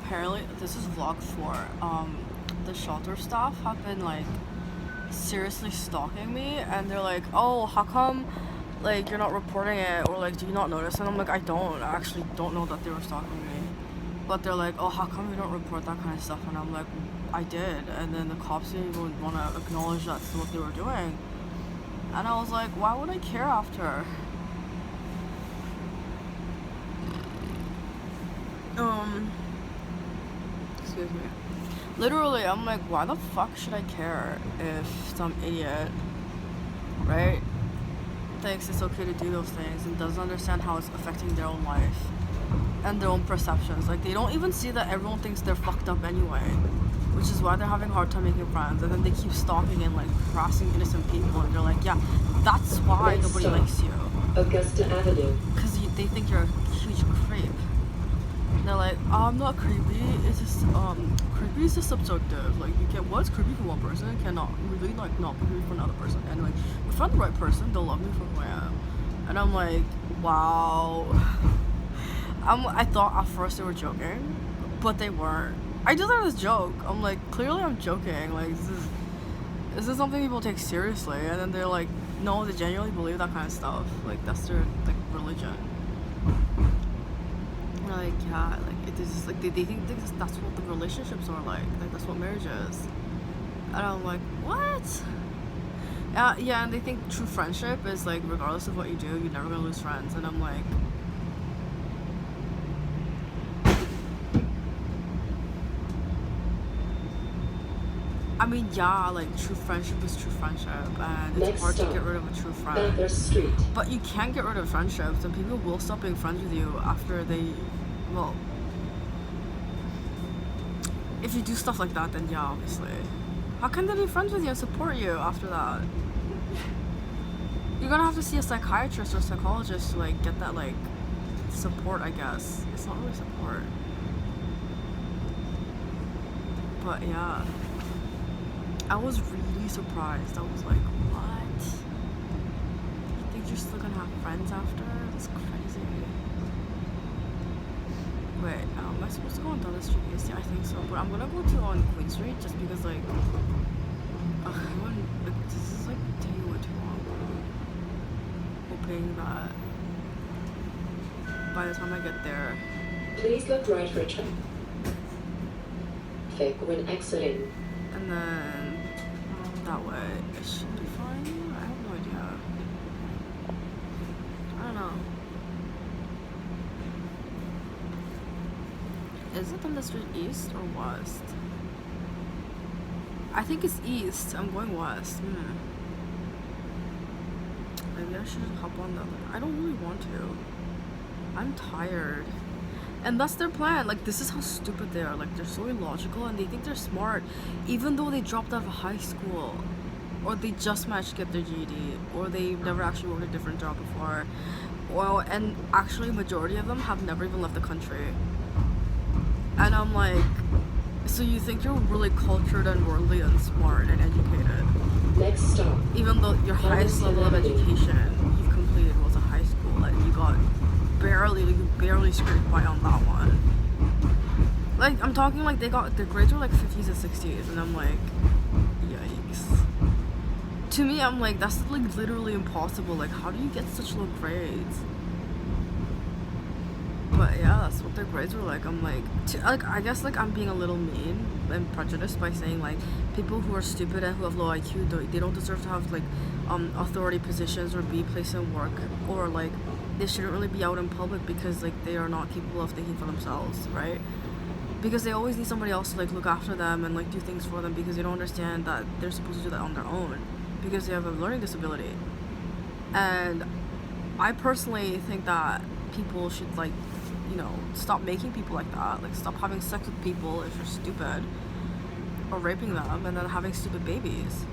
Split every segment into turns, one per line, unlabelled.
apparently, this is Vlog4. The shelter staff have been like seriously stalking me, and they're like, oh, how come like you're not reporting it, or like do you not notice? And I'm like, I actually don't know that they were stalking me. But they're like, oh, how come you don't report that kind of stuff? And I'm like, I did. And then the cops didn't even want to acknowledge that's what they were doing. And I was like, why would I care after? Excuse me. Literally, I'm like, why the fuck should I care if some idiot, right, thinks it's okay to do those things and doesn't understand how it's affecting their own life and their own perceptions. Like, they don't even see that everyone thinks they're fucked up anyway, which is why they're having a hard time making friends. And then they keep stalking and like harassing innocent people, and they're like, yeah, that's why nobody likes you.
Augusta Avenue.
Because they think you're a huge creep. And they're like, I'm not creepy, it's just, creepy is just subjective. Like, you can, what's creepy for one person cannot really, like, not be creepy for another person. And like, if I'm the right person, they'll love me for who I am. And I'm like, wow. I thought at first they were joking, but they weren't. I just thought it was a joke. I'm like, clearly I'm joking. Like, this is something people take seriously. And then they're like, no, they genuinely believe that kind of stuff. Like, that's their, like, religion. And they're like, yeah, like, it is just, like, they think that's what the relationships are like. Like, that's what marriage is. And I'm like, what? Yeah, and they think true friendship is, like, regardless of what you do, you're never gonna lose friends. And I'm like, I mean, yeah, like, true friendship is true friendship, and it's hard to get rid of a true friend.
Street.
But you can't get rid of friendships, and people will stop being friends with you after they, well, if you do stuff like that, then yeah, obviously. How can they be friends with you and support you after that? You're gonna have to see a psychiatrist or a psychologist to, like, get that, like, support, I guess. It's not really support. But yeah. I was really surprised. I was like, what? You think you're still gonna have friends after? That's crazy. Wait, am I supposed to go on Dudley Street East? Yeah, I think so. But I'm gonna go to on Queen Street just because, like, this is like taking way too long. Hoping that by the time I get there.
Please look right for a train. Fake when exiting.
And then that way it should be fine. I have no idea. I don't know. Is it on the street east or west? I think it's east. I'm going west. Maybe I should hop on the other. I don't really want to. I'm tired. And that's their plan. Like, this is how stupid they are. Like, they're so illogical, and they think they're smart even though they dropped out of high school, or they just managed to get their GED, or they've never actually worked a different job before, and actually majority of them have never even left the country. And I'm like, so you think you're really cultured and worldly and smart and educated,
next stop,
even though your highest level of education you've completed was a high school, and you got barely scraped by on that one. Like, I'm talking like their grades were like 50s and 60s, and I'm like, yikes. To me, I'm like, that's like literally impossible. Like, how do you get such low grades? But yeah, that's what their grades were like. I'm like, I guess like I'm being a little mean and prejudiced by saying like people who are stupid and who have low IQ, they don't deserve to have like authority positions or be placed in work, or like they shouldn't really be out in public because like they are not capable of thinking for themselves, right? Because they always need somebody else to like look after them and like do things for them, because they don't understand that they're supposed to do that on their own because they have a learning disability. And I personally think that people should, like, you know, stop making people like that. Like, stop having sex with people if you're stupid, or raping them and then having stupid babies.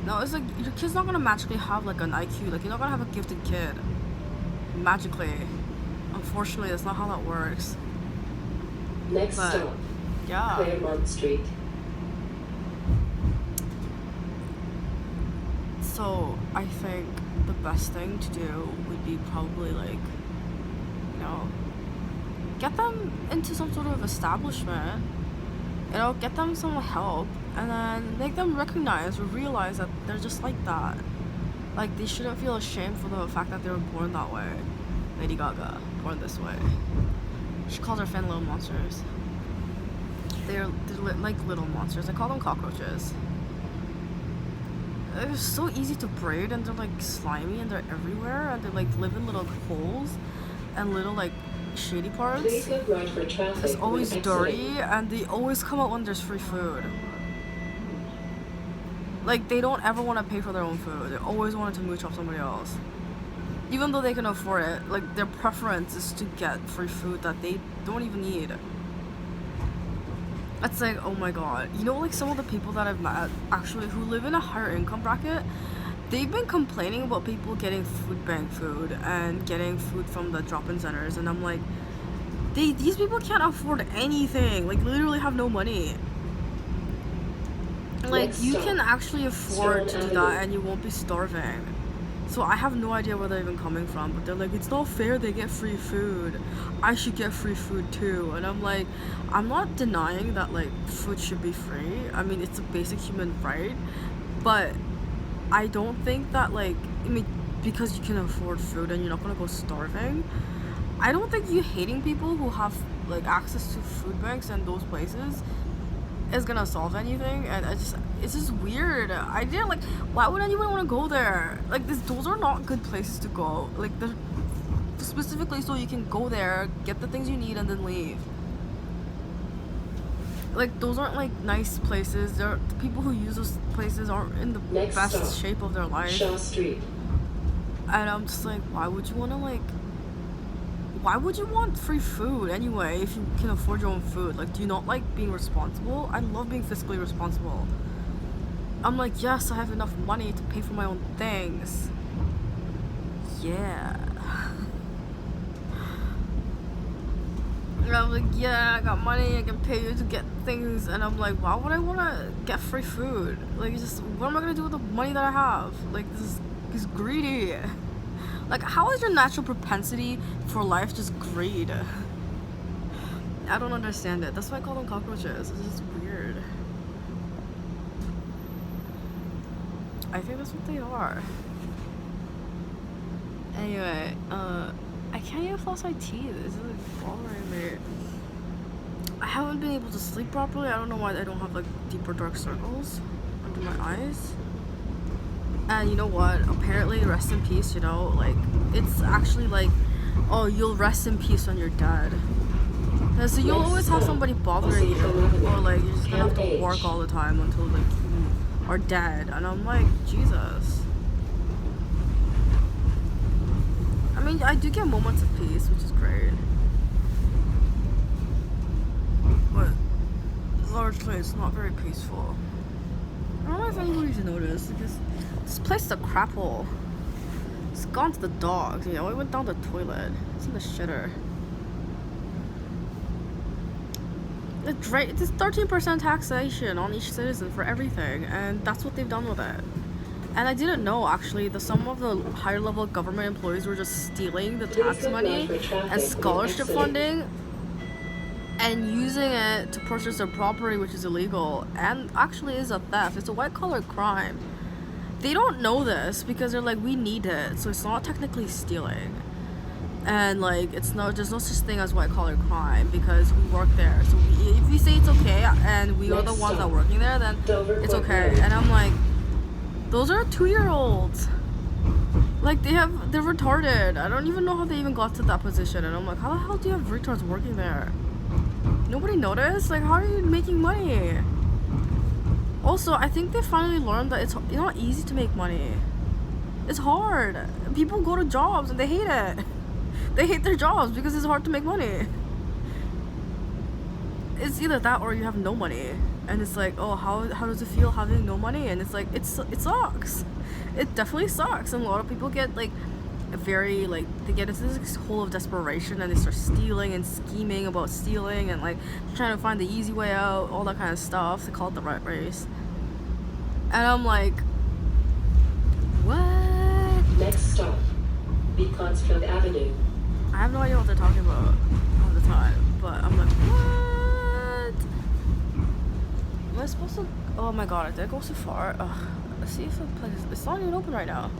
No, it's like, your kid's not gonna magically have like an IQ. Like, you're not gonna have a gifted kid magically. Unfortunately, that's not how that works.
Next stop,
yeah.
Claremont Street.
So I think the best thing to do would be probably like, you know, get them into some sort of establishment, you know, get them some help, and then make them recognize or realize that they're just like that. Like, they shouldn't feel ashamed for the fact that they were born that way. Lady Gaga, born this way. She calls her fan little monsters. They're like little monsters. I call them cockroaches. They're so easy to braid, and they're like slimy, and they're everywhere, and they like live in little holes and little like shady parts.
Please look right for traffic.
It's always
when
dirty,
exiting.
and they always come out when there's free food. Like, they don't ever want to pay for their own food. They always want to mooch off somebody else. Even though they can afford it, like, their preference is to get free food that they don't even need. It's like, oh my god. You know, like, some of the people that I've met, actually, who live in a higher income bracket, they've been complaining about people getting food bank food and getting food from the drop-in centers, and I'm like, these people can't afford anything. Like, literally have no money. Like,
Next
you
stop,
can actually afford to do that,
Avenue.
and you won't be starving. So I have no idea where they're even coming from, but they're like, it's not fair they get free food. I should get free food too. And I'm like, I'm not denying that, like, food should be free. I mean, it's a basic human right. But I don't think that, like, I mean, because you can afford food and you're not gonna go starving, I don't think you hating people who have, like, access to food banks and those places is gonna solve anything. And it's just weird. I didn't, like, why would anyone want to go there? Like, those are not good places to go. Like, they're specifically so you can go there, get the things you need, and then leave. Like, those aren't, like, nice places. The people who use those places aren't in the
Next
best
stop,
shape of their life.
Shaw Street.
And I'm just like, why would you want to, like, why would you want free food anyway if you can afford your own food? Like, do you not like being responsible? I love being fiscally responsible. I'm like, yes, I have enough money to pay for my own things. Yeah. And I'm like, yeah, I got money, I can pay you to get things. And I'm like, why would I want to get free food? Like, just, what am I going to do with the money that I have? Like, this is greedy. Like, how is your natural propensity for life just greed? I don't understand it. That's why I call them cockroaches. It's just weird. I think that's what they are. Anyway, I can't even floss my teeth. This is like bothering me. I haven't been able to sleep properly. I don't know why I don't have like deeper dark circles under my eyes. And you know what? Apparently, rest in peace, you know, like, it's actually like, oh, you'll rest in peace when you're dead. So you'll always have somebody bothering you, or like, you're just gonna have to work all the time until like you are dead. And I'm like, Jesus. I mean, I do get moments of peace, which is great. But largely, it's not very peaceful. I don't know if anybody's noticed, because this place is a crap hole. It's gone to the dogs, you know. It went down the toilet. It's in the shitter. It's right. It's 13% taxation on each citizen for everything, and that's what they've done with it. And I didn't know, actually, that some of the higher level government employees were just stealing the tax money and scholarship funding and using it to purchase their property, which is illegal and actually is a theft. It's a white collar crime. They don't know this because they're like, we need it, so it's not technically stealing. And like, it's no, there's no such thing as white collar crime because we work there. So if we say it's okay and we are the ones that are working there, then it's okay. And I'm like, those are 2-year-olds. Like, they're retarded. I don't even know how they even got to that position. And I'm like, how the hell do you have retards working there? Nobody noticed? Like, how are you making money? Also, I think they finally learned that it's not easy to make money. It's hard. People go to jobs and they hate it. They hate their jobs because it's hard to make money. It's either that or you have no money. And it's like, oh, how does it feel having no money? And it's like, it sucks. It definitely sucks. And a lot of people get like very, like, they get into this hole of desperation and they start stealing and scheming about stealing and like trying to find the easy way out, all that kind of stuff. They call it the rat race. And I'm like, what?
Next stop, Beaconsfield Avenue.
I have no idea what they're talking about. Oh, the time. But I'm like, what? Am I supposed to? Oh my god, did I go so far? Ugh. Let's see if the place. It's not even open right now.